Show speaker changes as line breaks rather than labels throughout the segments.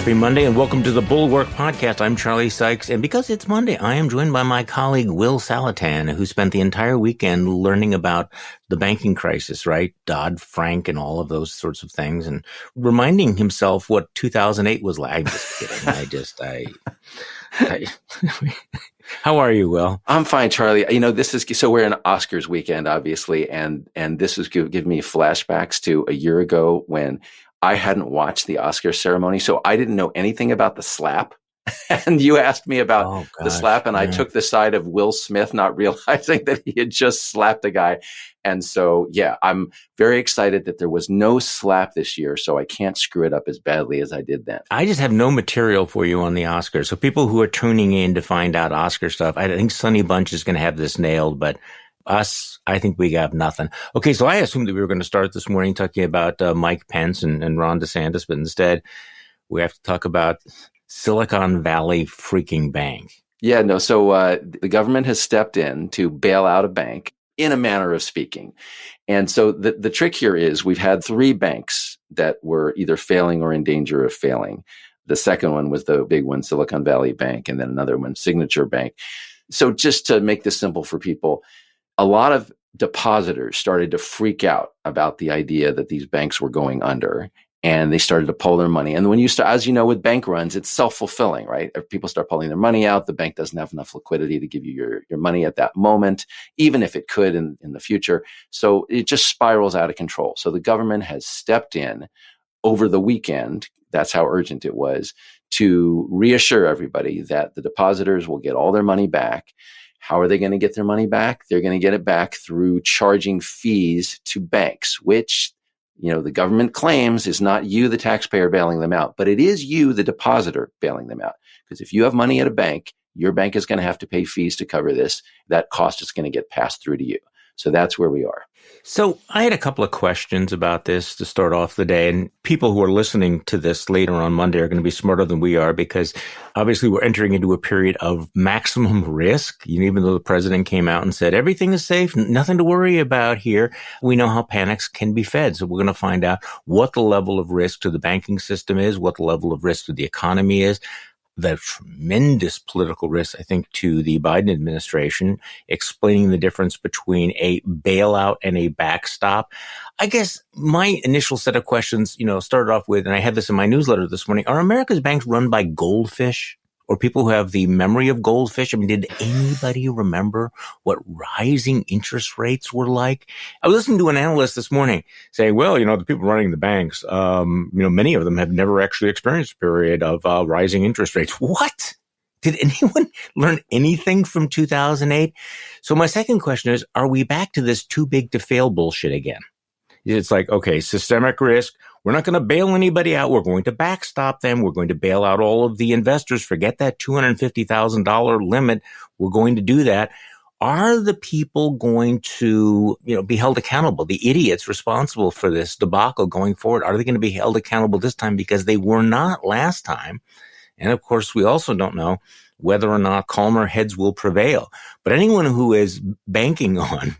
Happy Monday and welcome to the Bulwark Podcast. I'm Charlie Sykes, and because it's Monday, I am joined by my colleague Will Saletan, who spent the entire weekend learning about the banking crisis, right? Dodd-Frank and all of those sorts of things, and reminding himself what 2008 was like. I'm just kidding. How are you, Will?
I'm fine, Charlie. You know, so we're in Oscars weekend, obviously, and this is giving me flashbacks to a year ago when I hadn't watched the Oscar ceremony, so I didn't know anything about the slap. And you asked me about the slap, and I took the side of Will Smith, not realizing that he had just slapped a guy. And so, yeah, I'm very excited that there was no slap this year, so I can't screw it up as badly as I did then.
I just have no material for you on the Oscars. So people who are tuning in to find out Oscar stuff, I think Sonny Bunch is going to have this nailed, but us, I think we have nothing. Okay, so I assumed that we were going to start this morning talking about Mike Pence and Ron DeSantis, but instead we have to talk about Silicon Valley freaking bank.
Yeah, no, so the government has stepped in to bail out a bank, in a manner of speaking. And so the trick here is we've had 3 banks that were either failing or in danger of failing. The second one was the big one, Silicon Valley Bank, and then another one, Signature Bank. So just to make this simple for people, a lot of depositors started to freak out about the idea that these banks were going under, and they started to pull their money. And when you start, as you know, with bank runs, it's self-fulfilling, right? If people start pulling their money out, the bank doesn't have enough liquidity to give you your money at that moment, even if it could in the future. So it just spirals out of control. So the government has stepped in over the weekend. That's how urgent it was, to reassure everybody that the depositors will get all their money back. How are they going to get their money back? They're going to get it back through charging fees to banks, which, you know, the government claims is not you, the taxpayer, bailing them out, but it is you, the depositor, bailing them out. Because if you have money at a bank, your bank is going to have to pay fees to cover this. That cost is going to get passed through to you. So that's where we are.
So I had a couple of questions about this to start off the day, and people who are listening to this later on Monday are going to be smarter than we are, because obviously we're entering into a period of maximum risk. Even though the president came out and said everything is safe, nothing to worry about here, we know how panics can be fed. So we're going to find out what the level of risk to the banking system is, what the level of risk to the economy is, the tremendous political risk, I think, to the Biden administration, explaining the difference between a bailout and a backstop. I guess my initial set of questions, started off with, and I had this in my newsletter this morning, are America's banks run by Goldfish, or people who have the memory of Goldfish? I mean, did anybody remember what rising interest rates were like? I was listening to an analyst this morning saying, well, the people running the banks, many of them have never actually experienced a period of rising interest rates. What? Did anyone learn anything from 2008? So my second question is, are we back to this too big to fail bullshit again? It's like, okay, systemic risk. We're not going to bail anybody out. We're going to backstop them. We're going to bail out all of the investors. Forget that $250,000 limit. We're going to do that. Are the people going to, be held accountable? The idiots responsible for this debacle going forward, are they going to be held accountable this time because they were not last time? And of course, we also don't know whether or not calmer heads will prevail. But anyone who is banking on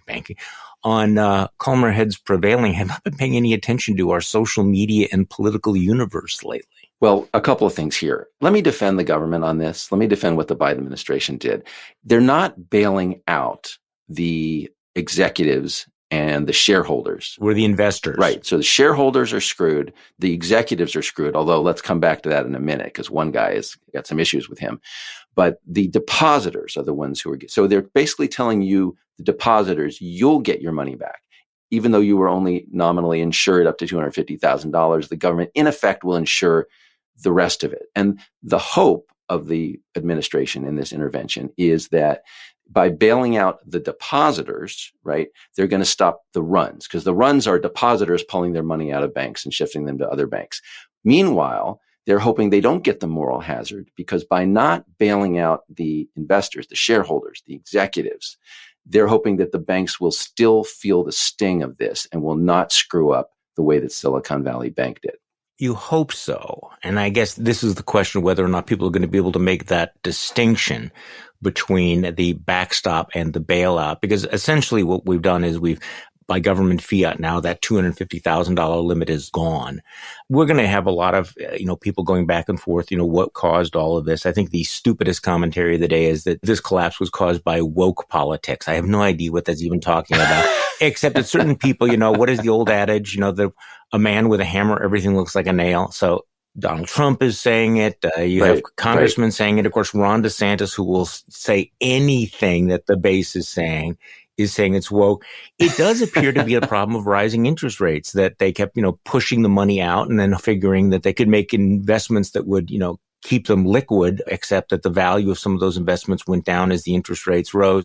calmer heads prevailing have not been paying any attention to our social media and political universe lately.
Well, a couple of things here. Let me defend the government on this. Let me defend what the Biden administration did. They're not bailing out the executives and the shareholders.
We're the investors.
Right. So the shareholders are screwed. The executives are screwed, although let's come back to that in a minute because one guy has got some issues with him. But the depositors are the ones who are, so they're basically telling you, the depositors, you'll get your money back. Even though you were only nominally insured up to $250,000, the government in effect will insure the rest of it. And the hope of the administration in this intervention is that by bailing out the depositors, right, they're going to stop the runs, because the runs are depositors pulling their money out of banks and shifting them to other banks. Meanwhile, they're hoping they don't get the moral hazard, because by not bailing out the investors, the shareholders, the executives, they're hoping that the banks will still feel the sting of this and will not screw up the way that Silicon Valley Bank did.
You hope so. And I guess this is the question of whether or not people are going to be able to make that distinction between the backstop and the bailout, because essentially what we've done is we've by government fiat now, that $250,000 limit is gone. We're going to have a lot of, people going back and forth, what caused all of this. I think the stupidest commentary of the day is that this collapse was caused by woke politics. I have no idea what that's even talking about, except that certain people, what is the old adage, a man with a hammer, everything looks like a nail. So Donald Trump is saying it. You have congressmen saying it. Of course, Ron DeSantis, who will say anything that the base is saying it's woke. It does appear to be a problem of rising interest rates, that they kept, pushing the money out and then figuring that they could make investments that would, keep them liquid, except that the value of some of those investments went down as the interest rates rose,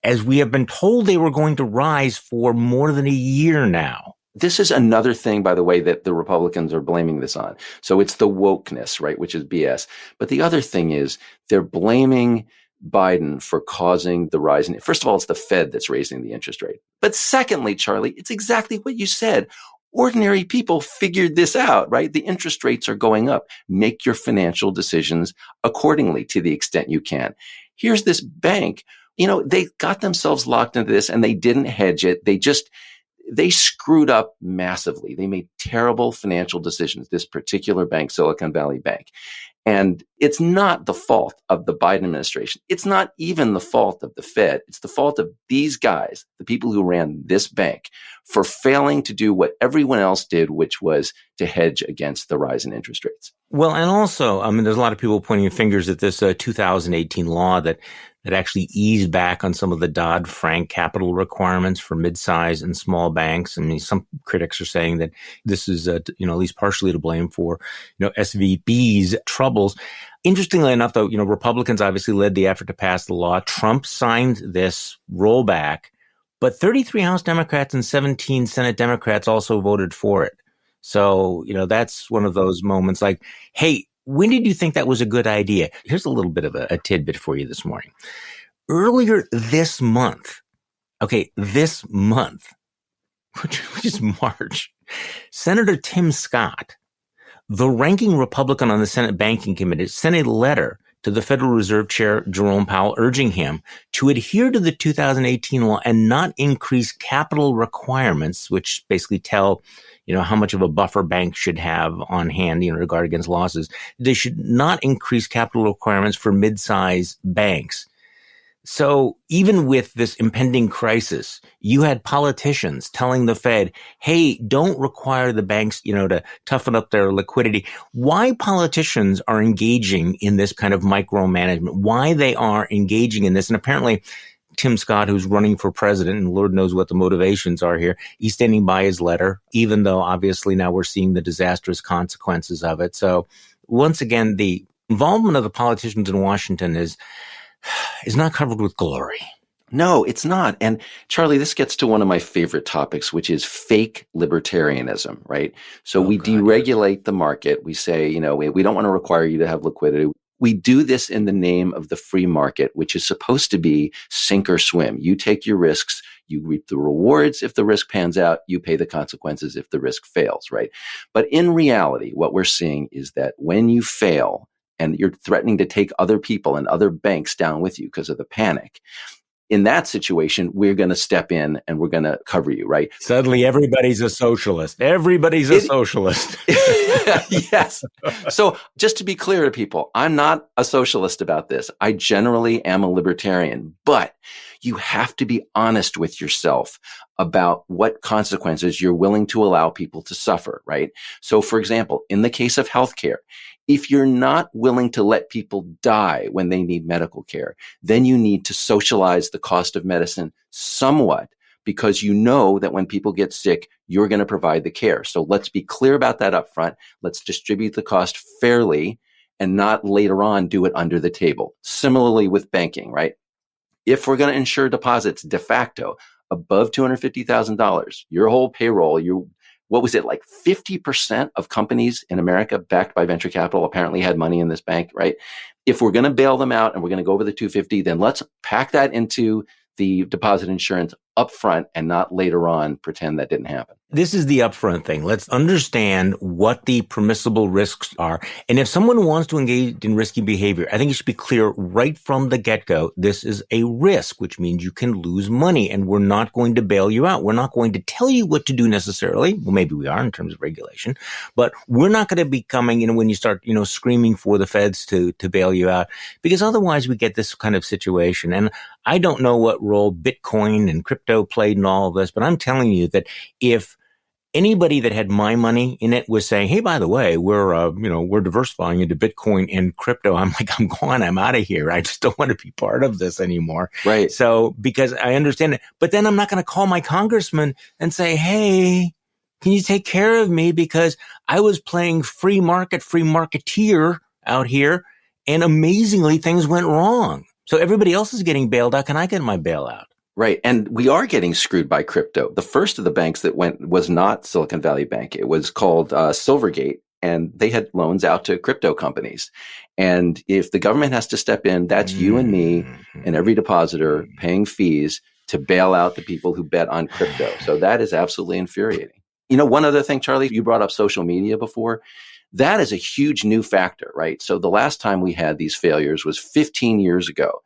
as we have been told they were going to rise for more than a year now.
This is another thing, by the way, that the Republicans are blaming this on. So it's the wokeness, right, which is BS. But the other thing is they're blaming Biden for causing the rise. First of all, it's the Fed that's raising the interest rate. But secondly, Charlie, it's exactly what you said. Ordinary people figured this out, right? The interest rates are going up. Make your financial decisions accordingly to the extent you can. Here's this bank, they got themselves locked into this and they didn't hedge it. They screwed up massively. They made terrible financial decisions, this particular bank, Silicon Valley Bank. And it's not the fault of the Biden administration. It's not even the fault of the Fed. It's the fault of these guys, the people who ran this bank, for failing to do what everyone else did, which was to hedge against the rise in interest rates.
Well, and also, there's a lot of people pointing fingers at this 2018 law that actually eased back on some of the Dodd-Frank capital requirements for mid-size and small banks. Some critics are saying that this is, at least partially to blame for, SVB's troubles. Interestingly enough, though, Republicans obviously led the effort to pass the law. Trump signed this rollback, but 33 House Democrats and 17 Senate Democrats also voted for it. So, that's one of those moments like, hey, when did you think that was a good idea? Here's a little bit of a tidbit for you this morning. Earlier this month, which is March, Senator Tim Scott, the ranking Republican on the Senate Banking Committee, sent a letter to the Federal Reserve Chair Jerome Powell urging him to adhere to the 2018 law and not increase capital requirements, which basically tell how much of a buffer banks should have on hand, to guard against losses. They should not increase capital requirements for mid-size banks. So even with this impending crisis, you had politicians telling the Fed, hey, don't require the banks, to toughen up their liquidity. Why politicians are engaging in this kind of micromanagement, why they are engaging in this. And apparently Tim Scott, who's running for president, and Lord knows what the motivations are here, he's standing by his letter, even though obviously now we're seeing the disastrous consequences of it. So once again, the involvement of the politicians in Washington is not covered with glory.
No, it's not. And Charlie, this gets to one of my favorite topics, which is fake libertarianism, right? So we deregulate the market. We say, we don't want to require you to have liquidity. We do this in the name of the free market, which is supposed to be sink or swim. You take your risks, you reap the rewards. If the risk pans out, you pay the consequences if the risk fails, right? But in reality, what we're seeing is that when you fail and you're threatening to take other people and other banks down with you because of the panic, in that situation, we're going to step in and we're going to cover you, right?
Suddenly, everybody's a socialist. Everybody's a socialist.
Yes. So just to be clear to people, I'm not a socialist about this. I generally am a libertarian, but you have to be honest with yourself about what consequences you're willing to allow people to suffer, right? So for example, in the case of healthcare, if you're not willing to let people die when they need medical care, then you need to socialize the cost of medicine somewhat, because you know that when people get sick, you're going to provide the care. So let's be clear about that up front. Let's distribute the cost fairly and not later on do it under the table. Similarly with banking, right? If we're going to insure deposits de facto above $250,000, your whole payroll, what was it, like 50% of companies in America backed by venture capital apparently had money in this bank, right? If we're going to bail them out and we're going to go over the 250, then let's pack that into the deposit insurance upfront and not later on pretend that didn't happen.
This is the upfront thing. Let's understand what the permissible risks are. And if someone wants to engage in risky behavior, I think it should be clear right from the get-go, this is a risk, which means you can lose money, and we're not going to bail you out. We're not going to tell you what to do necessarily. Well, maybe we are in terms of regulation, but we're not going to be coming, when you start, screaming for the feds to bail you out, because otherwise we get this kind of situation. And I don't know what role Bitcoin and crypto played in all of this, but I'm telling you that if anybody that had my money in it was saying, hey, by the way, we're diversifying into Bitcoin and crypto, I'm like, I'm gone. I'm out of here. I just don't want to be part of this anymore.
Right.
So because I understand it, but then I'm not going to call my congressman and say, hey, can you take care of me? Because I was playing free marketeer out here, and amazingly things went wrong. So everybody else is getting bailed out. Can I get my bailout?
Right. And we are getting screwed by crypto. The first of the banks that went was not Silicon Valley Bank. It was called Silvergate, and they had loans out to crypto companies. And if the government has to step in, that's you and me and every depositor paying fees to bail out the people who bet on crypto. So that is absolutely infuriating. One other thing, Charlie, you brought up social media before. That is a huge new factor, right? So the last time we had these failures was 15 years ago.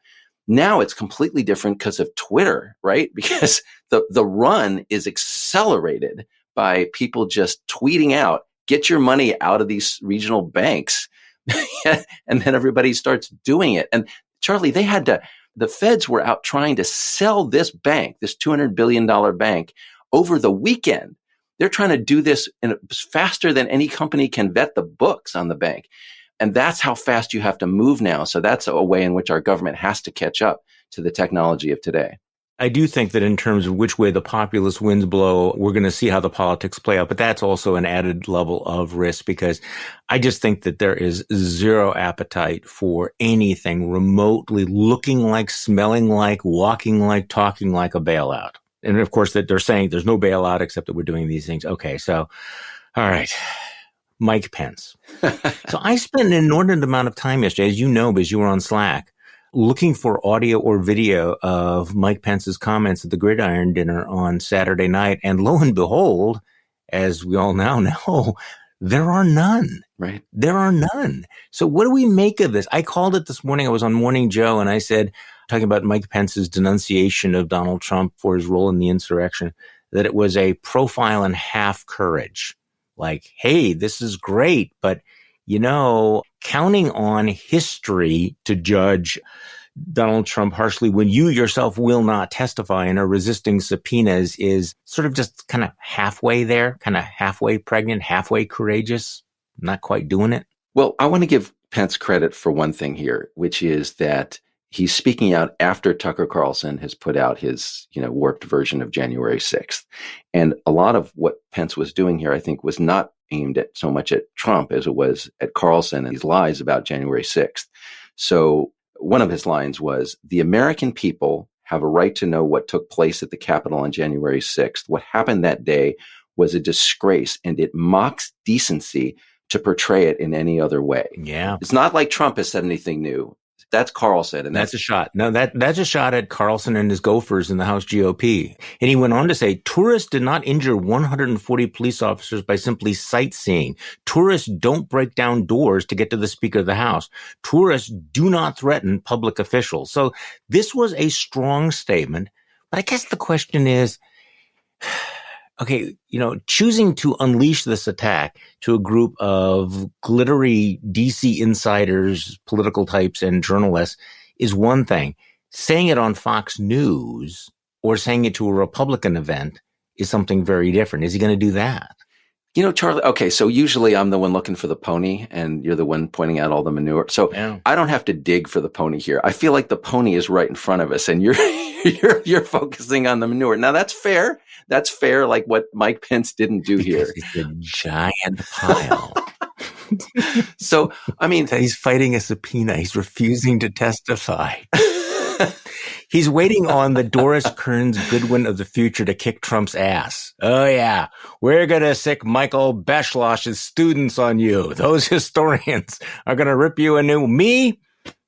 Now it's completely different because of Twitter, right? Because the run is accelerated by people just tweeting out, get your money out of these regional banks. And then everybody starts doing it. And Charlie, the feds were out trying to sell this bank, this $200 billion bank, over the weekend. They're trying to do this faster than any company can vet the books on the bank. And that's how fast you have to move now. So that's a way in which our government has to catch up to the technology of today.
I do think that in terms of which way the populist winds blow, we're going to see how the politics play out. But that's also an added level of risk, because I just think that there is zero appetite for anything remotely looking like, smelling like, walking like, talking like a bailout. And of course, that they're saying there's no bailout except that we're doing these things. Okay, so, all right. Mike Pence. So I spent an inordinate amount of time yesterday, as you know, because you were on Slack, looking for audio or video of Mike Pence's comments at the Gridiron Dinner on Saturday night. And lo and behold, as we all now know, there are none.
Right.
There are none. So what do we make of this? I called it this morning. I was on Morning Joe, and I said, talking about Mike Pence's denunciation of Donald Trump for his role in the insurrection, that it was a profile in half courage. Like, hey, this is great, but, counting on history to judge Donald Trump harshly when you yourself will not testify and are resisting subpoenas is sort of just kind of halfway there, kind of halfway pregnant, halfway courageous, not quite doing it.
Well, I want to give Pence credit for one thing here, which is that he's speaking out after Tucker Carlson has put out his, warped version of January 6th. And a lot of what Pence was doing here, I think, was not aimed at so much at Trump as it was at Carlson and his lies about January 6th. So one of his lines was, the American people have a right to know what took place at the Capitol on January 6th. What happened that day was a disgrace, and it mocks decency to portray it in any other way.
Yeah.
It's not like Trump has said anything new. That's Carlson. And
that's a shot. No, that's a shot at Carlson and his Gophers in the House GOP. And he went on to say, tourists did not injure 140 police officers by simply sightseeing. Tourists don't break down doors to get to the Speaker of the House. Tourists do not threaten public officials. So this was a strong statement. But I guess the question is, okay, choosing to unleash this attack to a group of glittery DC insiders, political types, and journalists is one thing. Saying it on Fox News or saying it to a Republican event is something very different. Is he going to do that?
Charlie, okay, so usually I'm the one looking for the pony and you're the one pointing out all the manure. So yeah. I don't have to dig for the pony here. I feel like the pony is right in front of us and you're focusing on the manure. Now that's fair. That's fair, like what Mike Pence didn't do here.
It's a giant pile.
So, I mean,
he's fighting a subpoena. He's refusing to testify. He's waiting on the Doris Kearns Goodwin of the future to kick Trump's ass. Oh, yeah. We're going to sick Michael Beschloss's students on you. Those historians are going to rip you a new me.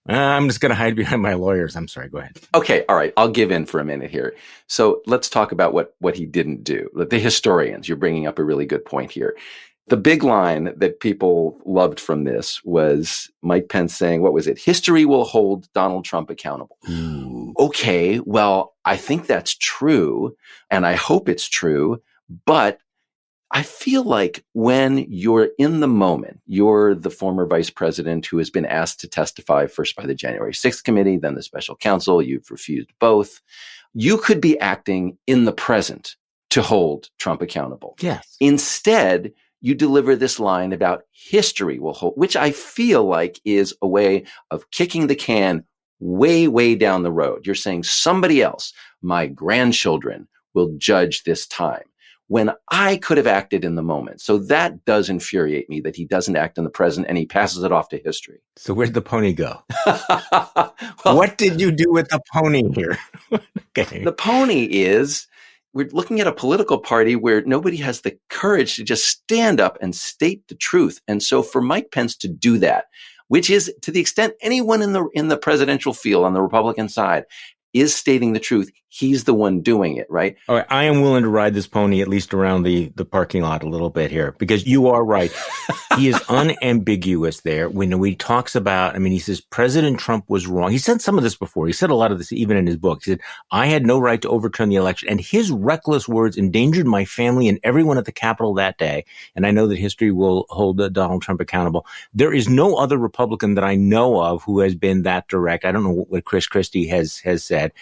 I'm just going to hide behind my lawyers. I'm sorry. Go ahead.
Okay. All right. I'll give in for a minute here. So let's talk about what he didn't do. The historians, you're bringing up a really good point here. The big line that people loved from this was Mike Pence saying, what was it? History will hold Donald Trump accountable.
Ooh.
Okay. Well, I think that's true. And I hope it's true. But I feel like when you're in the moment, you're the former vice president who has been asked to testify first by the January 6th committee, then the special counsel. You've refused both. You could be acting in the present to hold Trump accountable.
Yes.
Instead, you deliver this line about history will hold, which I feel like is a way of kicking the can way, way down the road. You're saying somebody else, my grandchildren, will judge this time, when I could have acted in the moment. So that does infuriate me that he doesn't act in the present and he passes it off to history.
So where'd the pony go? Well, what did you do with the pony here? Okay.
The pony is, we're looking at a political party where nobody has the courage to just stand up and state the truth. And so for Mike Pence to do that, which is to the extent anyone in the presidential field on the Republican side is stating the truth, he's the one doing it, right?
All right. I am willing to ride this pony at least around the parking lot a little bit here, because you are right. He is unambiguous there when he talks about, he says President Trump was wrong. He said some of this before. He said a lot of this even in his book. He said, I had no right to overturn the election. And his reckless words endangered my family and everyone at the Capitol that day. And I know that history will hold Donald Trump accountable. There is no other Republican that I know of who has been that direct. I don't know what Chris Christie has said.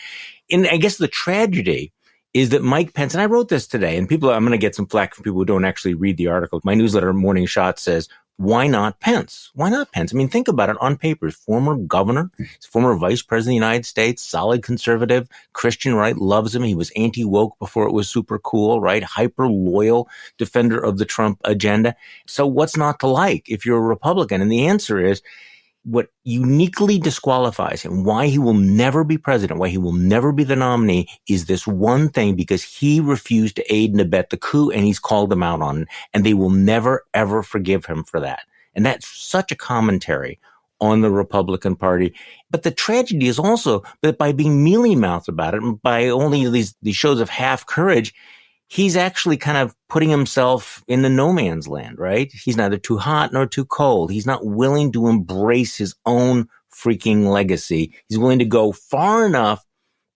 And I guess the tragedy is that Mike Pence, and I wrote this today, and I'm going to get some flack from people who don't actually read the article. My newsletter, Morning Shot, says, why not Pence? Why not Pence? Think about it on paper. Former governor, former vice president of the United States, solid conservative, Christian right, loves him. He was anti-woke before it was super cool, right? Hyper loyal defender of the Trump agenda. So what's not to like if you're a Republican? And the answer is, what uniquely disqualifies him, why he will never be president, why he will never be the nominee, is this one thing, because he refused to aid and abet the coup, and he's called them out on it, and they will never, ever forgive him for that. And that's such a commentary on the Republican Party. But the tragedy is also that by being mealy-mouthed about it, and by only these shows of half courage, he's actually kind of putting himself in the no man's land, right? He's neither too hot nor too cold. He's not willing to embrace his own freaking legacy. He's willing to go far enough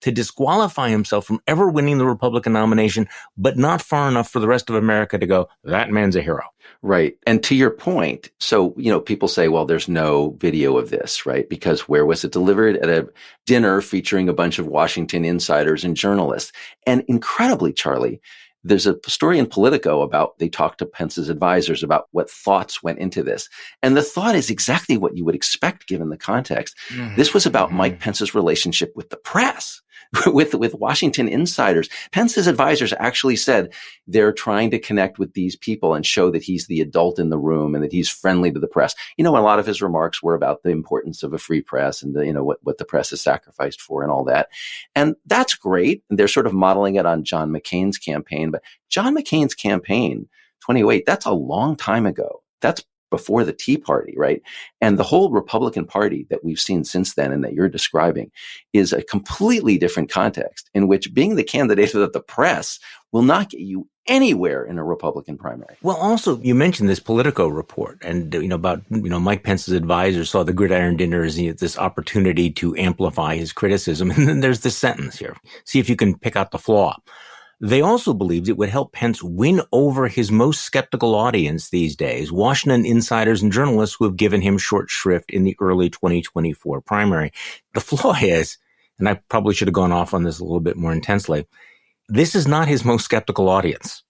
to disqualify himself from ever winning the Republican nomination, but not far enough for the rest of America to go, that man's a hero.
Right. And to your point, so, people say, well, there's no video of this, right? Because where was it delivered? At a dinner featuring a bunch of Washington insiders and journalists. And incredibly, Charlie, there's a story in Politico about they talked to Pence's advisors about what thoughts went into this. And the thought is exactly what you would expect given the context. Mm-hmm. This was about Mike Pence's relationship with the press. With Washington insiders. Pence's advisors actually said they're trying to connect with these people and show that he's the adult in the room and that he's friendly to the press. A lot of his remarks were about the importance of a free press and what the press is sacrificed for and all that. And that's great. And they're sort of modeling it on John McCain's campaign. But John McCain's campaign, 2008, that's a long time ago. That's before the Tea Party, right? And the whole Republican Party that we've seen since then and that you're describing is a completely different context in which being the candidate of the press will not get you anywhere in a Republican primary.
Well, also, you mentioned this Politico report and, about Mike Pence's advisors saw the Gridiron Dinner as this opportunity to amplify his criticism. And then there's this sentence here. See if you can pick out the flaw. They also believed it would help Pence win over his most skeptical audience these days, Washington insiders and journalists who have given him short shrift in the early 2024 primary. The flaw is, and I probably should have gone off on this a little bit more intensely, this is not his most skeptical audience.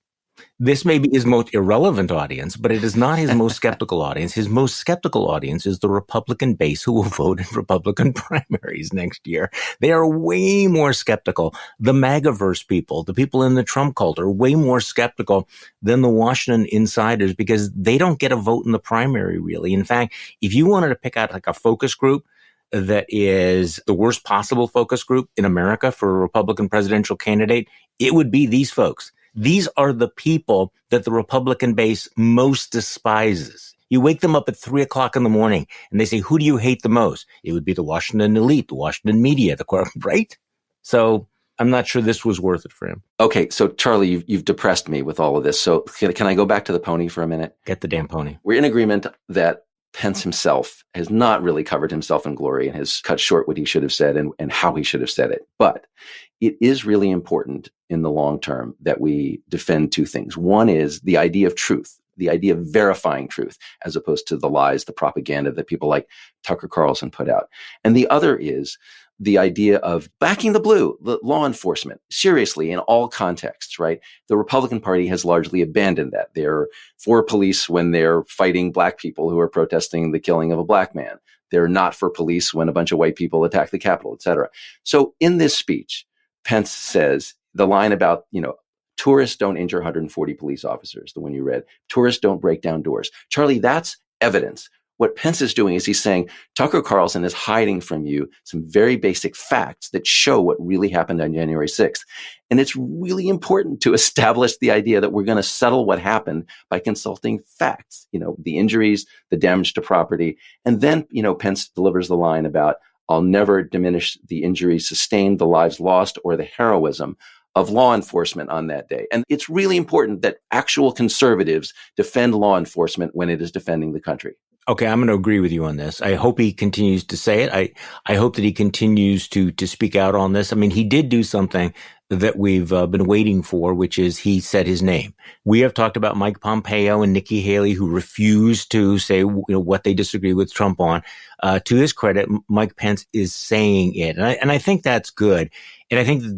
This may be his most irrelevant audience, but it is not his most skeptical audience. His most skeptical audience is the Republican base who will vote in Republican primaries next year. They are way more skeptical. The MAGAverse people, the people in the Trump cult, are way more skeptical than the Washington insiders because they don't get a vote in the primary, really. In fact, if you wanted to pick out like a focus group that is the worst possible focus group in America for a Republican presidential candidate, it would be these folks. These are the people that the Republican base most despises. You wake them up at 3:00 in the morning and they say, who do you hate the most? It would be the Washington elite, the Washington media, right? So I'm not sure this was worth it for him.
Okay, so Charlie, you've depressed me with all of this. So can I go back to the pony for a minute?
Get the damn pony.
We're in agreement that Pence himself has not really covered himself in glory and has cut short what he should have said and how he should have said it. But it is really important in the long term that we defend two things. One is the idea of truth, the idea of verifying truth, as opposed to the lies, the propaganda that people like Tucker Carlson put out. And the other is the idea of backing the blue, the law enforcement, seriously in all contexts, right? The Republican Party has largely abandoned that. They're for police when they're fighting black people who are protesting the killing of a black man. They're not for police when a bunch of white people attack the Capitol, et cetera. So in this speech, Pence says the line about, tourists don't injure 140 police officers, the one you read. Tourists don't break down doors. Charlie, that's evidence. What Pence is doing is he's saying Tucker Carlson is hiding from you some very basic facts that show what really happened on January 6th. And it's really important to establish the idea that we're going to settle what happened by consulting facts, the injuries, the damage to property. And then, Pence delivers the line about, I'll never diminish the injuries sustained, the lives lost, or the heroism of law enforcement on that day. And it's really important that actual conservatives defend law enforcement when it is defending the country.
Okay, I'm going to agree with you on this. I hope he continues to say it. I hope that he continues to speak out on this. I mean, he did do something that we've been waiting for, which is he said his name. We have talked about Mike Pompeo and Nikki Haley, who refused to say what they disagree with Trump on. To his credit, Mike Pence is saying it, and I think that's good. And I think that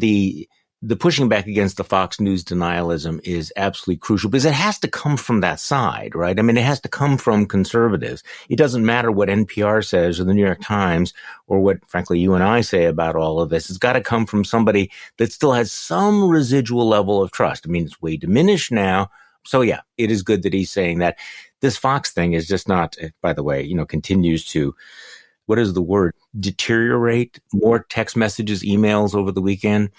the pushing back against the Fox News denialism is absolutely crucial because it has to come from that side, right? I mean, it has to come from conservatives. It doesn't matter what NPR says or the New York Times or what, frankly, you and I say about all of this. It's got to come from somebody that still has some residual level of trust. I mean, it's way diminished now. So, yeah, it is good that he's saying that. This Fox thing is just not, by the way, continues to, what is the word? Deteriorate. More text messages, emails over the weekend,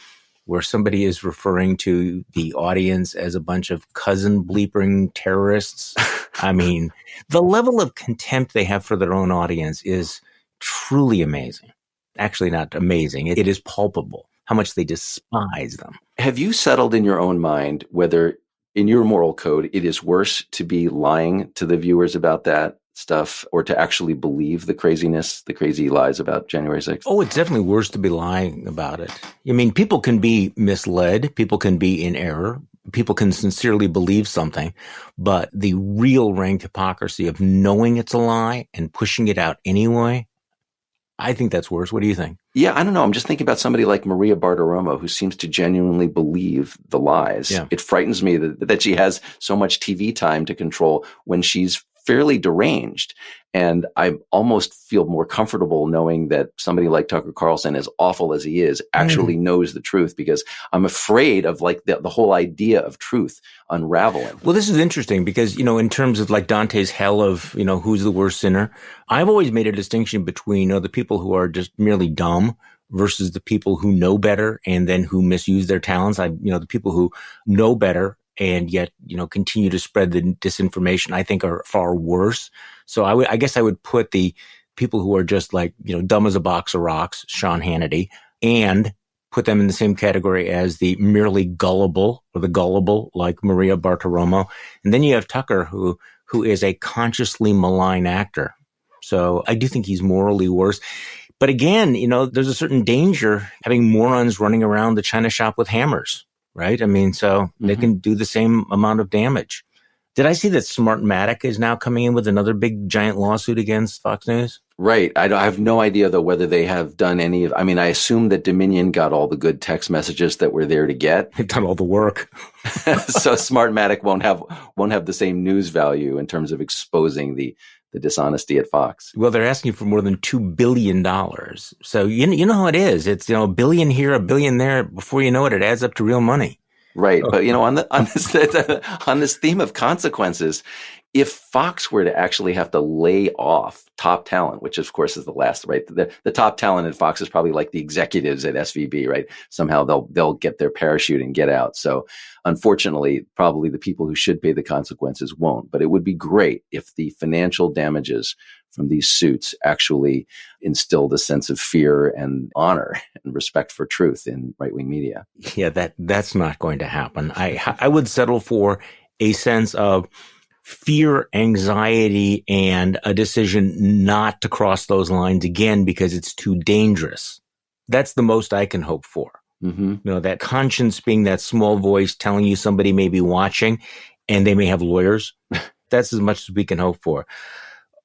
where somebody is referring to the audience as a bunch of cousin bleeping terrorists. I mean, the level of contempt they have for their own audience is truly amazing. Actually, not amazing. It is palpable how much they despise them.
Have you settled in your own mind whether in your moral code it is worse to be lying to the viewers about that stuff or to actually believe the craziness, the crazy lies about January 6th?
Oh, it's definitely worse to be lying about it. I mean, people can be misled. People can be in error. People can sincerely believe something. But the real rank hypocrisy of knowing it's a lie and pushing it out anyway, I think that's worse. What do you think?
Yeah, I don't know. I'm just thinking about somebody like Maria Bartiromo, who seems to genuinely believe the lies.
Yeah.
It frightens me that she has so much TV time to control when she's fairly deranged. And I almost feel more comfortable knowing that somebody like Tucker Carlson, as awful as he is, actually knows the truth, because I'm afraid of the whole idea of truth unraveling.
Well, this is interesting because, in terms of like Dantes Hell of, who's the worst sinner, I've always made a distinction between the people who are just merely dumb versus the people who know better and then who misuse their talents. The people who know better and yet, continue to spread the disinformation, I think are far worse. So I guess I would put the people who are just like, dumb as a box of rocks, Sean Hannity, and put them in the same category as the merely gullible or the gullible like Maria Bartiromo. And then you have Tucker, who is a consciously malign actor. So I do think he's morally worse. But again, there's a certain danger having morons running around the China shop with hammers. Right? I mean, so they can do the same amount of damage. Did I see that Smartmatic is now coming in with another big giant lawsuit against Fox News?
Right. I have no idea, though, whether they have done any of, I assume that Dominion got all the good text messages that were there to get.
They've done all the work.
So Smartmatic won't have the same news value in terms of exposing the dishonesty at Fox.
Well, they're asking for more than $2 billion. So you know how it is. It's, a billion here, a billion there. Before you know it, it adds up to real money.
Right. But, on this theme of consequences, if Fox were to actually have to lay off top talent, which of course is the last, right? The top talent at Fox is probably like the executives at SVB, right? Somehow they'll get their parachute and get out. So unfortunately, probably the people who should pay the consequences won't. But it would be great if the financial damages from these suits actually instilled a sense of fear and honor and respect for truth in right-wing media.
Yeah, that's not going to happen. I would settle for a sense of fear, anxiety, and a decision not to cross those lines again because it's too dangerous. That's the most I can hope for.
Mm-hmm.
That conscience being that small voice telling you somebody may be watching and they may have lawyers. That's as much as we can hope for.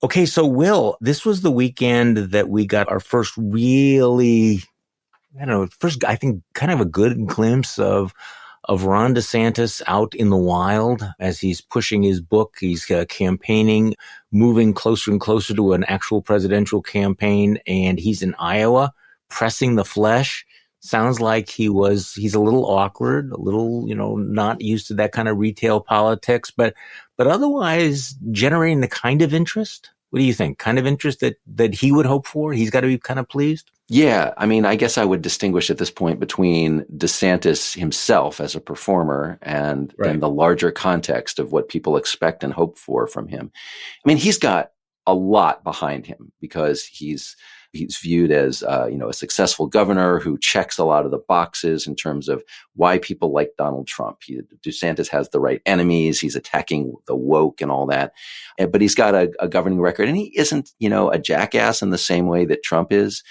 Okay, so Will, this was the weekend that we got our first really, I think kind of a good glimpse of Ron DeSantis out in the wild as he's pushing his book. He's campaigning, moving closer and closer to an actual presidential campaign. And he's in Iowa pressing the flesh. Sounds like he's a little awkward, a little, not used to that kind of retail politics, but otherwise generating the kind of interest. What do you think? Kind of interest that he would hope for? He's got to be kind of pleased?
Yeah. I mean, I guess I would distinguish at this point between DeSantis himself as a performer and the larger context of what people expect and hope for from him. I mean, he's got a lot behind him because he's viewed as, a successful governor who checks a lot of the boxes in terms of why people like Donald Trump. DeSantis has the right enemies. He's attacking the woke and all that. But he's got a governing record, and he isn't, a jackass in the same way that Trump is.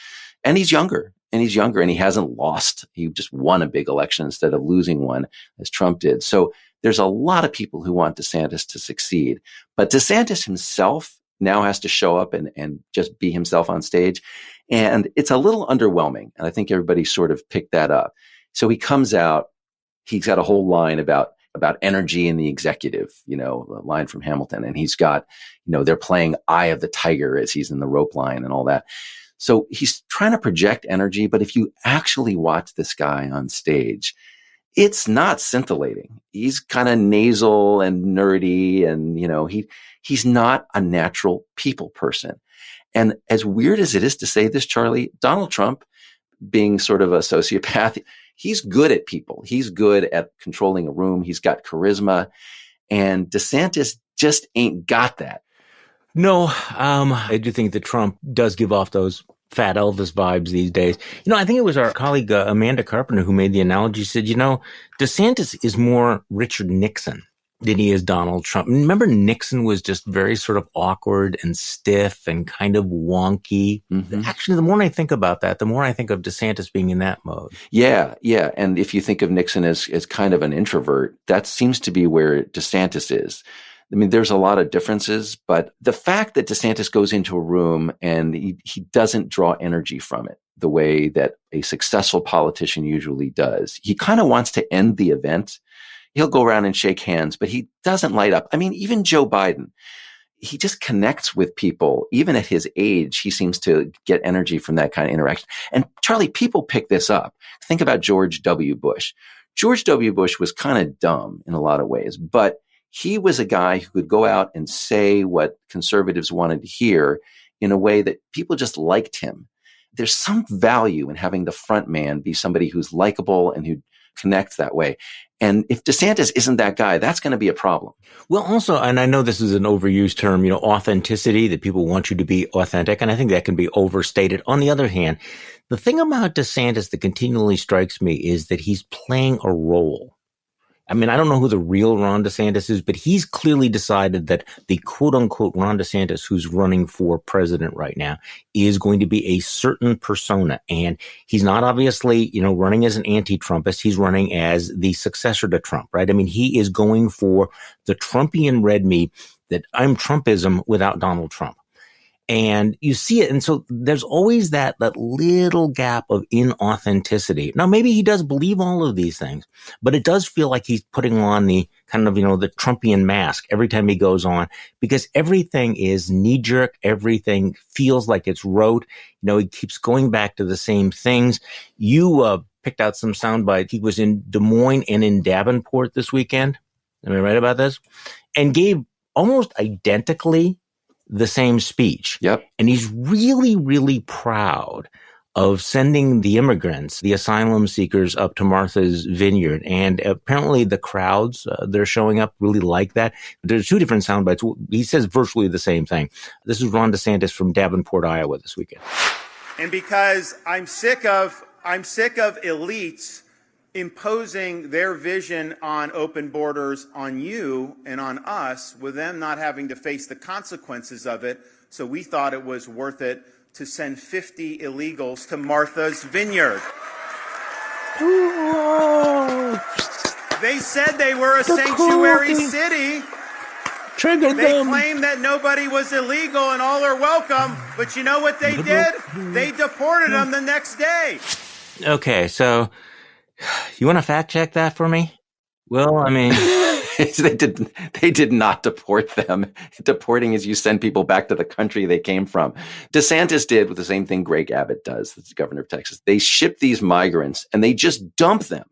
And he's younger, and he hasn't lost. He just won a big election instead of losing one as Trump did. So there's a lot of people who want DeSantis to succeed. But DeSantis himself now has to show up and just be himself on stage. And it's a little underwhelming. And I think everybody sort of picked that up. So he comes out, he's got a whole line about energy in the executive, a line from Hamilton. And he's got, they're playing Eye of the Tiger as he's in the rope line and all that. So he's trying to project energy. But if you actually watch this guy on stage, it's not scintillating. He's kind of nasal and nerdy, and, he's not a natural people person. And as weird as it is to say this, Charlie, Donald Trump, being sort of a sociopath, he's good at people. He's good at controlling a room. He's got charisma. And DeSantis just ain't got that.
No, I do think that Trump does give off those fat Elvis vibes these days. I think it was our colleague Amanda Carpenter who made the analogy. Said, DeSantis is more Richard Nixon than he is Donald Trump. Remember, Nixon was just very sort of awkward and stiff and kind of wonky. Mm-hmm. Actually, the more I think about that, the more I think of DeSantis being in that mode.
Yeah. And if you think of Nixon as kind of an introvert, that seems to be where DeSantis is. I mean, there's a lot of differences, but the fact that DeSantis goes into a room and he doesn't draw energy from it the way that a successful politician usually does. He kind of wants to end the event. He'll go around and shake hands, but he doesn't light up. I mean, even Joe Biden, he just connects with people. Even at his age, he seems to get energy from that kind of interaction. And Charlie, people pick this up. Think about George W. Bush. George W. Bush was kind of dumb in a lot of ways, but he was a guy who could go out and say what conservatives wanted to hear in a way that people just liked him. There's some value in having the front man be somebody who's likable and who connects that way. And if DeSantis isn't that guy, that's going to be a problem.
Well, also, and I know this is an overused term, authenticity, that people want you to be authentic. And I think that can be overstated. On the other hand, the thing about DeSantis that continually strikes me is that he's playing a role. I mean, I don't know who the real Ron DeSantis is, but he's clearly decided that the quote unquote Ron DeSantis who's running for president right now is going to be a certain persona. And he's not obviously, running as an anti-Trumpist. He's running as the successor to Trump, right? I mean, he is going for the Trumpian red meat that I'm Trumpism without Donald Trump. And you see it. And so there's always that little gap of inauthenticity. Now, maybe he does believe all of these things, but it does feel like he's putting on the kind of, the Trumpian mask every time he goes on, because everything is knee jerk. Everything feels like it's rote. He keeps going back to the same things. You picked out some soundbite. He was in Des Moines and in Davenport this weekend. Am I right about this? And gave almost identically the same speech.
Yep.
And he's really, really proud of sending the immigrants, the asylum seekers, up to Martha's Vineyard. And apparently the crowds, they're showing up, really like that. There's two different sound bites. He says virtually the same thing. This is Ron DeSantis from Davenport, Iowa this weekend.
And because I'm sick of elites imposing their vision on open borders on you and on us, with them not having to face the consequences of it. So we thought it was worth it to send 50 illegals to Martha's Vineyard.
Whoa.
They said they were a sanctuary city.
Triggered
They
them.
claimed that nobody was illegal and all are welcome. But you know what they did? They deported them the next day.
Okay, so you want to fact check that for me? Well, I mean,
They did not deport them. Deporting is you send people back to the country they came from. DeSantis did with the same thing Greg Abbott does, the governor of Texas. They ship these migrants and they just dump them.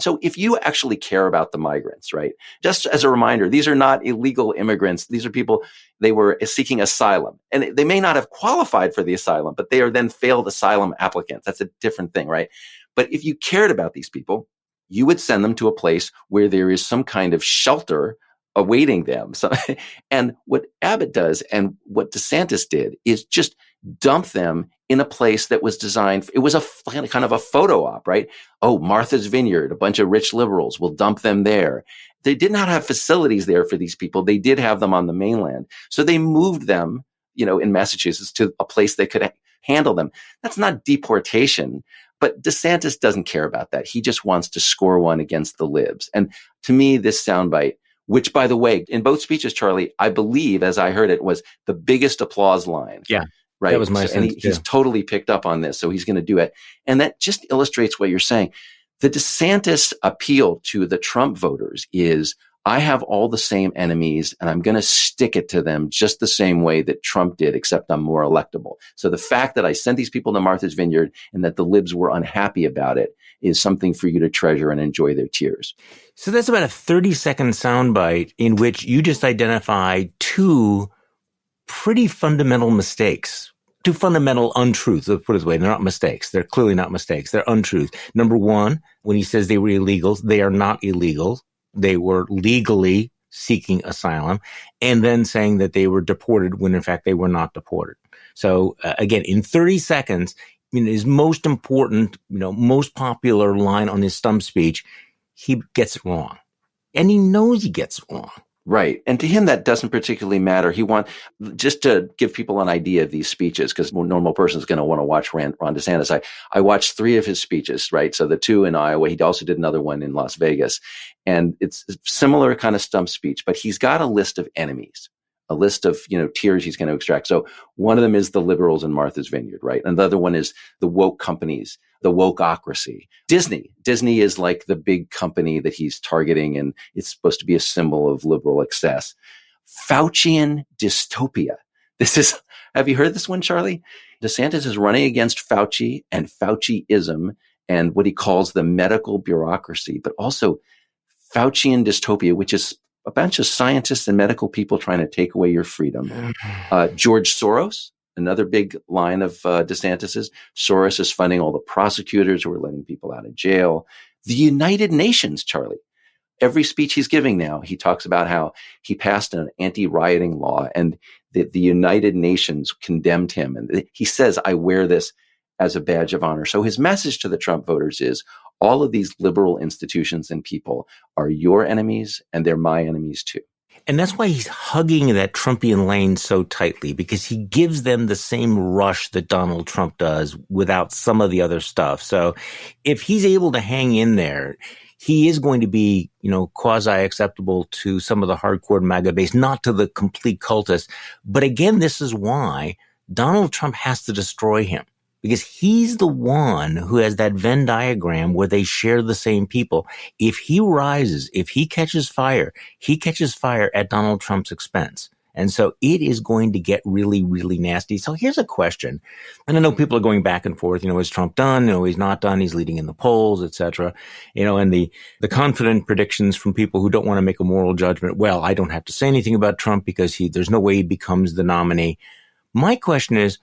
So if you actually care about the migrants, right? Just as a reminder, these are not illegal immigrants. These are people, they were seeking asylum. And they may not have qualified for the asylum, but they are then failed asylum applicants. That's a different thing, right? But if you cared about these people, you would send them to a place where there is some kind of shelter awaiting them. So, and what Abbott does and what DeSantis did is just dump them in a place that was designed. It was a kind of a photo op, right? Oh, Martha's Vineyard, a bunch of rich liberals, will dump them there. They did not have facilities there for these people. They did have them on the mainland. So they moved them, in Massachusetts to a place that could handle them. That's not deportation. But DeSantis doesn't care about that. He just wants to score one against the libs. And to me, this soundbite, which, by the way, in both speeches, Charlie, I believe, as I heard it, was the biggest applause line.
Yeah,
right.
That was my sense.
And he's totally picked up on this, so he's going to do it. And that just illustrates what you're saying. The DeSantis appeal to the Trump voters is, I have all the same enemies and I'm going to stick it to them just the same way that Trump did, except I'm more electable. So the fact that I sent these people to Martha's Vineyard and that the libs were unhappy about it is something for you to treasure and enjoy their tears.
So that's about a 30-second soundbite in which you just identify two pretty fundamental mistakes. Two fundamental untruths. Let's put it this way. They're not mistakes. They're clearly not mistakes. They're untruths. Number one, when he says they were illegals, they are not illegal. They were legally seeking asylum, and then saying that they were deported when in fact they were not deported. So again, in 30 seconds, his most important, most popular line on his stump speech, he gets it wrong. And he knows he gets it wrong.
Right. And to him, that doesn't particularly matter. Just to give people an idea of these speeches, because a normal person is going to want to watch Ron DeSantis. I watched 3 of his speeches, right? So the 2 in Iowa, he also did another one in Las Vegas. And it's a similar kind of stump speech, but he's got a list of enemies, a list of, tiers he's going to extract. So one of them is the liberals in Martha's Vineyard, right? And the other one is the woke companies, the wokeocracy. Disney is like the big company that he's targeting, and it's supposed to be a symbol of liberal excess. Faucian dystopia. Have you heard this one, Charlie? DeSantis is running against Fauci and Fauciism and what he calls the medical bureaucracy, but also Faucian dystopia, which is a bunch of scientists and medical people trying to take away your freedom. George Soros, another big line of DeSantis's. Soros is funding all the prosecutors who are letting people out of jail. The United Nations, Charlie. Every speech he's giving now, he talks about how he passed an anti-rioting law and the United Nations condemned him. And he says, I wear this as a badge of honor. So his message to the Trump voters is, all of these liberal institutions and people are your enemies, and they're my enemies too.
And that's why he's hugging that Trumpian lane so tightly, because he gives them the same rush that Donald Trump does without some of the other stuff. So if he's able to hang in there, he is going to be, quasi-acceptable to some of the hardcore MAGA base, not to the complete cultists. But again, this is why Donald Trump has to destroy him. Because he's the one who has that Venn diagram where they share the same people. If he rises, if he catches fire at Donald Trump's expense. And so it is going to get really, really nasty. So here's a question. And I know people are going back and forth, is Trump done? He's not done. He's leading in the polls, et cetera. And the confident predictions from people who don't want to make a moral judgment. Well, I don't have to say anything about Trump because there's no way he becomes the nominee. My question is,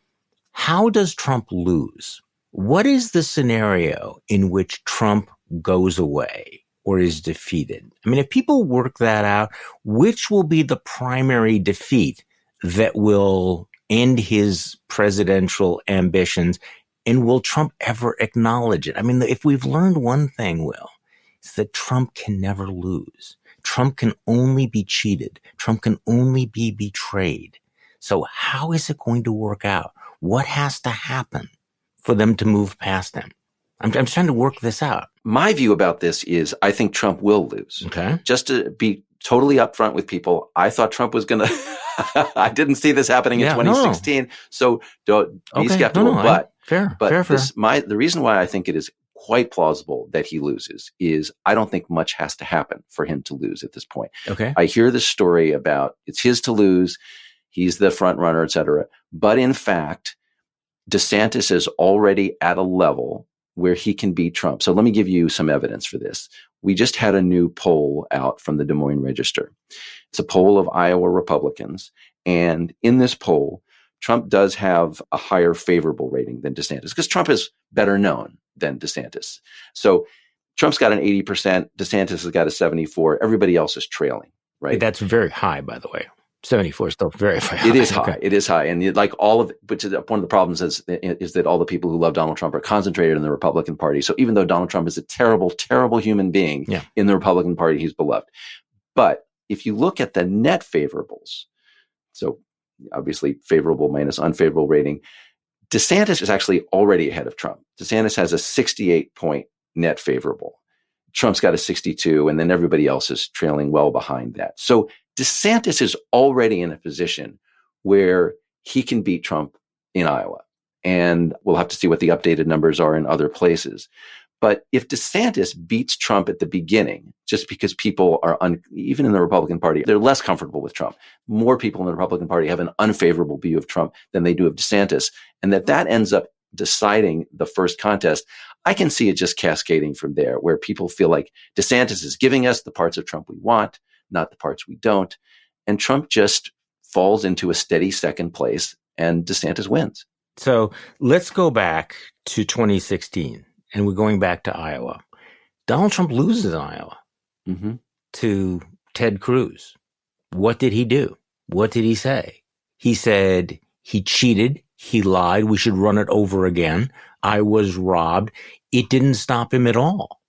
how does Trump lose? What is the scenario in which Trump goes away or is defeated? I mean, if people work that out, which will be the primary defeat that will end his presidential ambitions? And will Trump ever acknowledge it? I mean, if we've learned one thing, Will, it's that Trump can never lose. Trump can only be cheated. Trump can only be betrayed. So how is it going to work out? What has to happen for them to move past him? I'm trying to work this out.
My view about this is I think Trump will lose.
Okay.
Just to be totally upfront with people, I thought Trump was going to – I didn't see this happening in 2016. No. So don't be skeptical.
Fair.
The reason why I think it is quite plausible that he loses is I don't think much has to happen for him to lose at this point.
Okay.
I hear this story about it's his to lose. He's the front runner, et cetera. But in fact, DeSantis is already at a level where he can beat Trump. So let me give you some evidence for this. We just had a new poll out from the Des Moines Register. It's a poll of Iowa Republicans. And in this poll, Trump does have a higher favorable rating than DeSantis because Trump is better known than DeSantis. So Trump's got an 80%, DeSantis has got a 74%. Everybody else is trailing, right?
That's very high, by the way. 74 is still very high.
It is high. Okay. It is high. And like all of, which is one of the problems is that all the people who love Donald Trump are concentrated in the Republican Party. So even though Donald Trump is a terrible, terrible human being in the Republican Party, he's beloved. But if you look at the net favorables, so obviously favorable minus unfavorable rating, DeSantis is actually already ahead of Trump. DeSantis has a 68-point net favorable. Trump's got a 62, and then everybody else is trailing well behind that. So DeSantis is already in a position where he can beat Trump in Iowa. And we'll have to see what the updated numbers are in other places. But if DeSantis beats Trump at the beginning, just because people are, even in the Republican Party, they're less comfortable with Trump. More people in the Republican Party have an unfavorable view of Trump than they do of DeSantis. And that ends up deciding the first contest. I can see it just cascading from there, where people feel like DeSantis is giving us the parts of Trump we want, not the parts we don't. And Trump just falls into a steady second place and DeSantis wins.
So let's go back to 2016 and we're going back to Iowa. Donald Trump loses Iowa to Ted Cruz. What did he do? What did he say? He said he cheated. He lied. We should run it over again. I was robbed. It didn't stop him at all.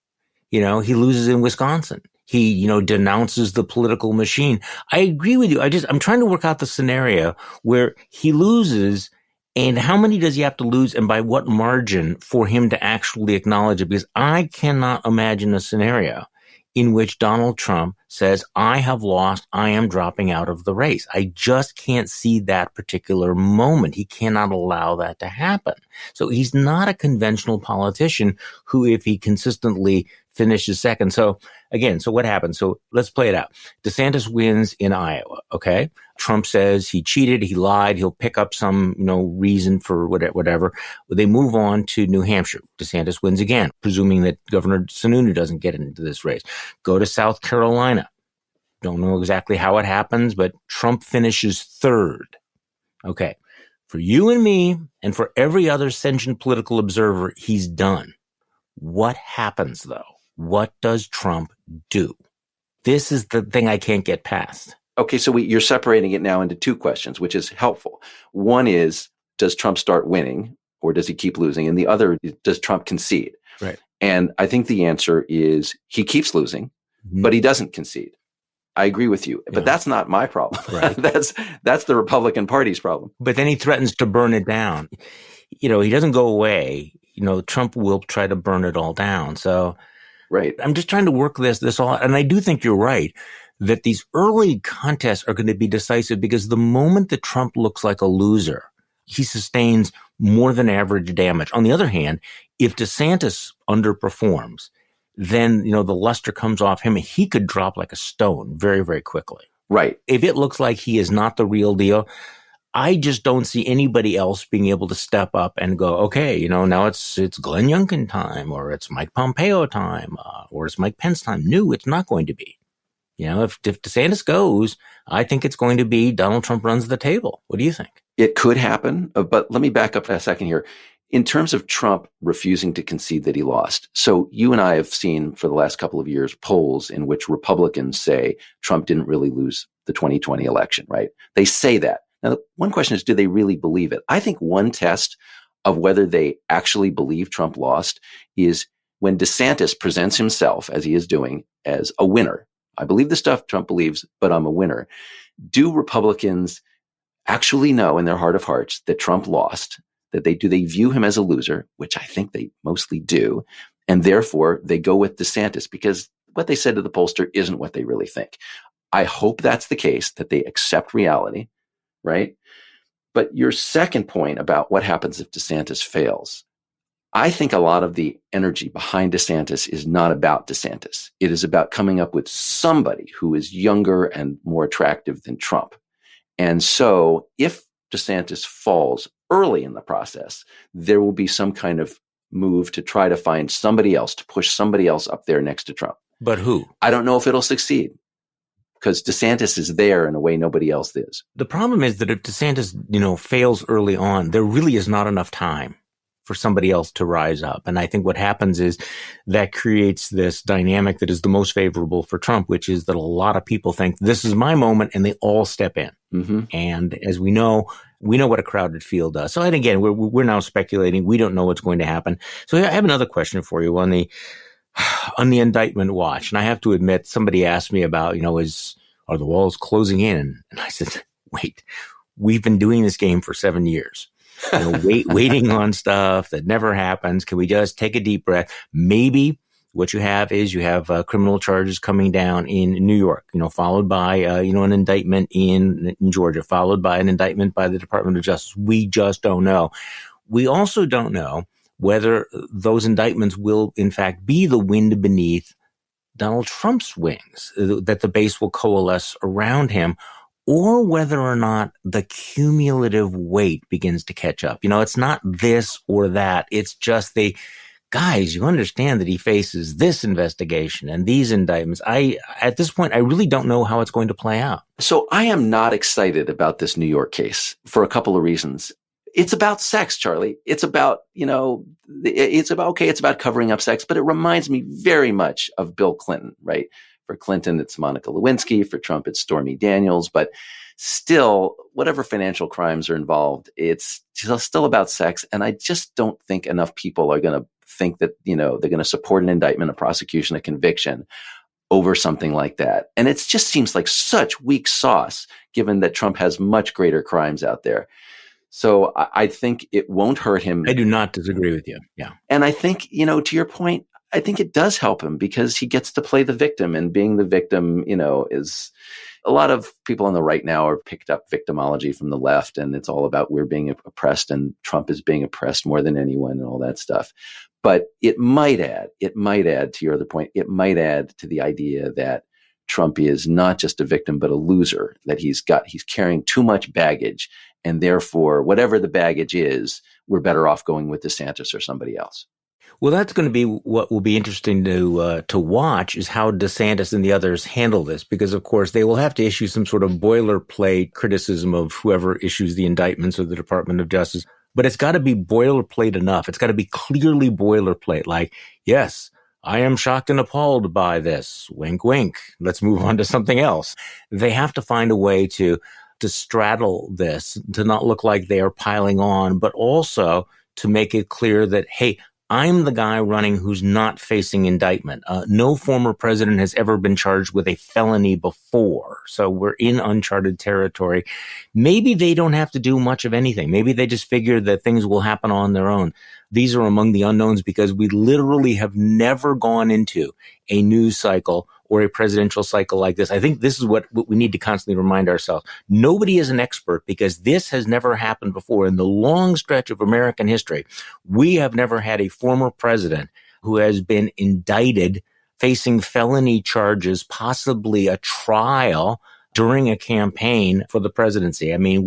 He loses in Wisconsin. He, denounces the political machine. I agree with you. I'm trying to work out the scenario where he loses, and how many does he have to lose and by what margin for him to actually acknowledge it? Because I cannot imagine a scenario in which Donald Trump says, I have lost, I am dropping out of the race. I just can't see that particular moment. He cannot allow that to happen. So he's not a conventional politician who, if he consistently finishes second. So again, so what happens? So let's play it out. DeSantis wins in Iowa. Okay. Trump says he cheated. He lied. He'll pick up some, reason for whatever. They move on to New Hampshire. DeSantis wins again, presuming that Governor Sununu doesn't get into this race. Go to South Carolina. Don't know exactly how it happens, but Trump finishes third. Okay. For you and me and for every other sentient political observer, he's done. What happens though? What does Trump do? This is the thing I can't get past.
Okay, so you're separating it now into two questions, which is helpful. One is, does Trump start winning or does he keep losing? And the other is, does Trump concede?
Right.
And I think the answer is he keeps losing, but he doesn't concede. I agree with you, but that's not my problem.
Right.
That's the Republican Party's problem.
But then he threatens to burn it down. He doesn't go away. Trump will try to burn it all down. So
right.
I'm just trying to work this all out. And I do think you're right that these early contests are going to be decisive because the moment that Trump looks like a loser, he sustains more than average damage. On the other hand, if DeSantis underperforms, then, the luster comes off him. He could drop like a stone very, very quickly.
Right.
If it looks like he is not the real deal, I just don't see anybody else being able to step up and go, okay, now it's Glenn Youngkin time, or it's Mike Pompeo time, or it's Mike Pence time. No, it's not going to be. If DeSantis goes, I think it's going to be Donald Trump runs the table. What do you think?
It could happen, but let me back up for a second here. In terms of Trump refusing to concede that he lost, so you and I have seen for the last couple of years polls in which Republicans say Trump didn't really lose the 2020 election, right? They say that. Now, one question is, do they really believe it? I think one test of whether they actually believe Trump lost is when DeSantis presents himself, as he is doing, as a winner. I believe the stuff Trump believes, but I'm a winner. Do Republicans actually know in their heart of hearts that Trump lost? Do they view him as a loser, which I think they mostly do, and therefore they go with DeSantis because what they said to the pollster isn't what they really think. I hope that's the case, that they accept reality, right? But your second point about what happens if DeSantis fails, I think a lot of the energy behind DeSantis is not about DeSantis. It is about coming up with somebody who is younger and more attractive than Trump. And so if DeSantis falls early in the process, there will be some kind of move to try to find somebody else, to push somebody else up there next to Trump.
But who?
I don't know if it'll succeed because DeSantis is there in a way nobody else is.
The problem is that if DeSantis, fails early on, there really is not enough time for somebody else to rise up. And I think what happens is that creates this dynamic that is the most favorable for Trump, which is that a lot of people think this is my moment and they all step in.
Mm-hmm.
And as we know what a crowded field does. So, and again, we're now speculating. We don't know what's going to happen. So I have another question for you on the indictment watch. And I have to admit, somebody asked me about, are the walls closing in? And I said, wait, we've been doing this game for 7 years. Waiting on stuff that never happens. Can we just take a deep breath? Maybe what you have is criminal charges coming down in New York, followed by, an indictment in Georgia, followed by an indictment by the Department of Justice. We just don't know. We also don't know whether those indictments will, in fact, be the wind beneath Donald Trump's wings, that the base will coalesce around him, or whether or not the cumulative weight begins to catch up. It's not this or that. It's just guys, you understand that he faces this investigation and these indictments. At this point, I really don't know how it's going to play out.
So I am not excited about this New York case for a couple of reasons. It's about sex, Charlie. It's about, it's about covering up sex, but it reminds me very much of Bill Clinton, right? For Clinton, it's Monica Lewinsky. For Trump, it's Stormy Daniels. But still, whatever financial crimes are involved, it's still about sex. And I just don't think enough people are going to think that, they're going to support an indictment, a prosecution, a conviction over something like that. And it just seems like such weak sauce, given that Trump has much greater crimes out there. So I think it won't hurt him.
I do not disagree with you. Yeah.
And I think, to your point, I think it does help him because he gets to play the victim, and being the victim, is a lot of people on the right now are picked up victimology from the left, and it's all about we're being oppressed and Trump is being oppressed more than anyone and all that stuff. But it might add to your other point, it might add to the idea that Trump is not just a victim, but a loser, that he's carrying too much baggage. And therefore, whatever the baggage is, we're better off going with DeSantis or somebody else.
Well, that's going to be what will be interesting to watch, is how DeSantis and the others handle this, because, of course, they will have to issue some sort of boilerplate criticism of whoever issues the indictments or the Department of Justice. But it's got to be boilerplate enough. It's got to be clearly boilerplate, like, yes, I am shocked and appalled by this. Wink, wink. Let's move on to something else. They have to find a way to straddle this, to not look like they are piling on, but also to make it clear that, hey, I'm the guy running who's not facing indictment. No former president has ever been charged with a felony before. So we're in uncharted territory. Maybe they don't have to do much of anything. Maybe they just figure that things will happen on their own. These are among the unknowns because we literally have never gone into a news cycle or a presidential cycle like this. I think this is what we need to constantly remind ourselves. Nobody is an expert because this has never happened before. In the long stretch of American history, we have never had a former president who has been indicted, facing felony charges, possibly a trial, during a campaign for the presidency. I mean,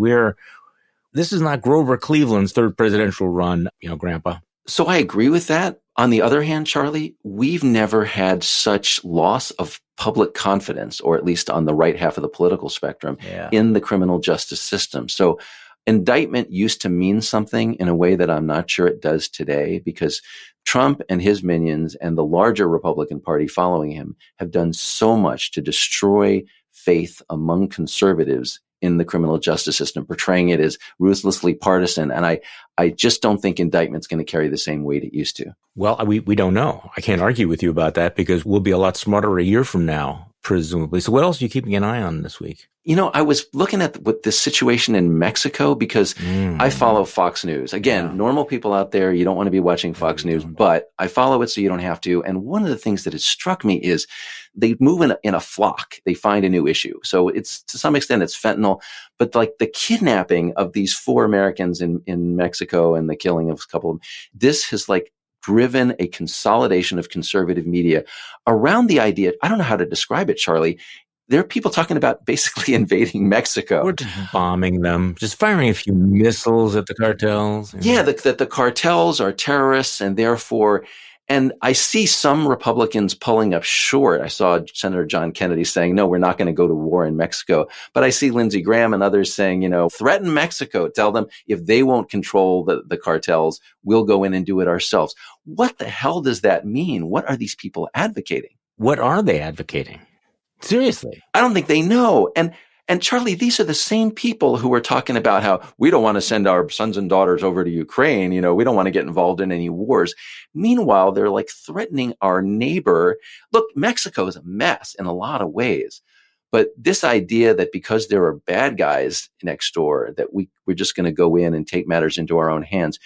this is not Grover Cleveland's third presidential run, Grandpa.
So I agree with that. On the other hand, Charlie, we've never had such loss of public confidence, or at least on the right half of the political spectrum, in the criminal justice system. So indictment used to mean something in a way that I'm not sure it does today, because Trump and his minions and the larger Republican Party following him have done so much to destroy faith among conservatives in the criminal justice system, portraying it as ruthlessly partisan. And I just don't think indictment's going to carry the same weight it used to.
Well, we don't know. I can't argue with you about that, because we'll be a lot smarter a year from now, presumably. So what else are you keeping an eye on this week? I was looking at this situation in Mexico, because
I follow Fox News. Again, normal people out there, you don't want to be watching Fox News, but I follow it so you don't have to. And one of the things that has struck me is they move in a flock. They find a new issue. So it's, to some extent, it's fentanyl, but like the kidnapping of these 4 Americans in Mexico and the killing of a couple of them, this has driven a consolidation of conservative media around the idea. I don't know how to describe it, Charlie. There are people talking about basically invading Mexico.
Or just bombing them, just firing a few missiles at the cartels.
Yeah, that the cartels are terrorists, and therefore, and I see some Republicans pulling up short. I saw Senator John Kennedy saying, no, we're not going to go to war in Mexico. But I see Lindsey Graham and others saying, threaten Mexico. Tell them if they won't control the cartels, we'll go in and do it ourselves. What the hell does that mean? What are these people advocating?
What are they advocating? Seriously.
I don't think they know. And Charlie, these are the same people who are talking about how we don't want to send our sons and daughters over to Ukraine. We don't want to get involved in any wars. Meanwhile, they're threatening our neighbor. Look, Mexico is a mess in a lot of ways. But this idea that because there are bad guys next door, that we're just going to go in and take matters into our own hands.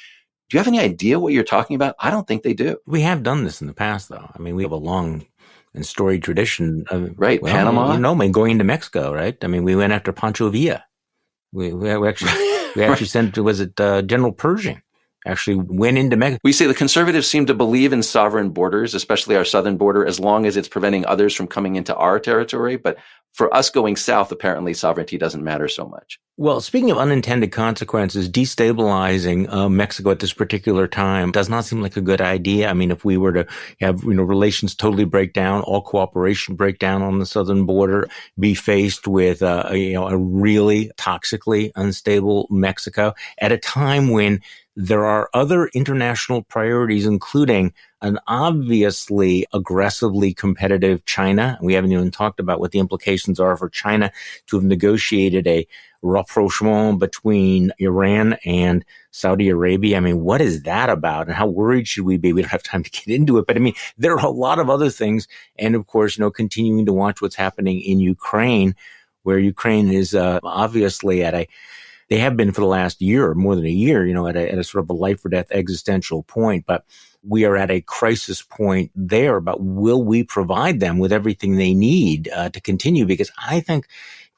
Do you have any idea what you're talking about? I don't think they do.
We have done this in the past, though. I mean, we have a long and storied tradition of
Panama.
Going into Mexico, right? I mean, we went after Pancho Villa. We actually sent, was it General Pershing? Actually went into Mexico.
We say the conservatives seem to believe in sovereign borders, especially our southern border, as long as it's preventing others from coming into our territory. But for us going south, apparently sovereignty doesn't matter so much.
Well, speaking of unintended consequences, destabilizing Mexico at this particular time does not seem like a good idea. I mean, if we were to have, relations totally break down, all cooperation break down on the southern border, be faced with, a really toxically unstable Mexico at a time when there are other international priorities, including an obviously aggressively competitive China. We haven't even talked about what the implications are for China to have negotiated a rapprochement between Iran and Saudi Arabia. I mean, what is that about? And how worried should we be? We don't have time to get into it. But I mean, there are a lot of other things. And of course, continuing to watch what's happening in Ukraine, where Ukraine is obviously they have been for the last year or more than a year, at a sort of a life or death existential point. But we are at a crisis point there. But will we provide them with everything they need to continue? Because I think,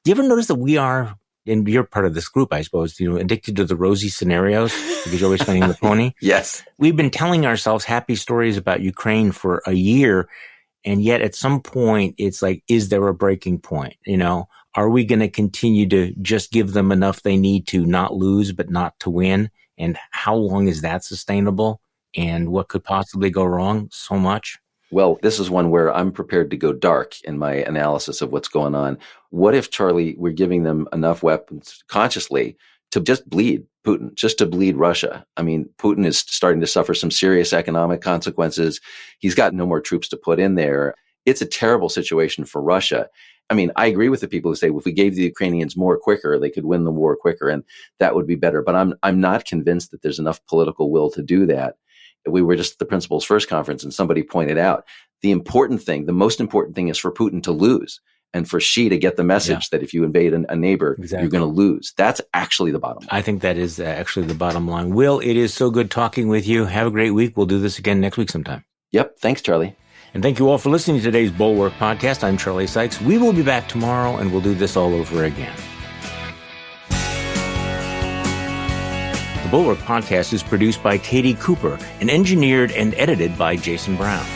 do you ever notice that we are, and you're part of this group, I suppose, addicted to the rosy scenarios because you're always finding the pony?
Yes.
We've been telling ourselves happy stories about Ukraine for a year. And yet at some point, it's like, is there a breaking point? Are we going to continue to just give them enough they need to not lose, but not to win? And how long is that sustainable? And what could possibly go wrong? So much.
Well, this is one where I'm prepared to go dark in my analysis of what's going on. What if, Charlie, we're giving them enough weapons consciously to just bleed Putin, just to bleed Russia? I mean, Putin is starting to suffer some serious economic consequences. He's got no more troops to put in there. It's a terrible situation for Russia. I mean, I agree with the people who say, well, if we gave the Ukrainians more quicker, they could win the war quicker, and that would be better. But I'm not convinced that there's enough political will to do that. We were just at the Principles First conference, and somebody pointed out the most important thing is for Putin to lose, and for Xi to get the message that if you invade a neighbor, you're going to lose. That's actually the bottom line.
I think that is actually the bottom line. Will, it is so good talking with you. Have a great week. We'll do this again next week sometime.
Yep. Thanks, Charlie.
And thank you all for listening to today's Bulwark Podcast. I'm Charlie Sykes. We will be back tomorrow, and we'll do this all over again. The Bulwark Podcast is produced by Katie Cooper and engineered and edited by Jason Brown.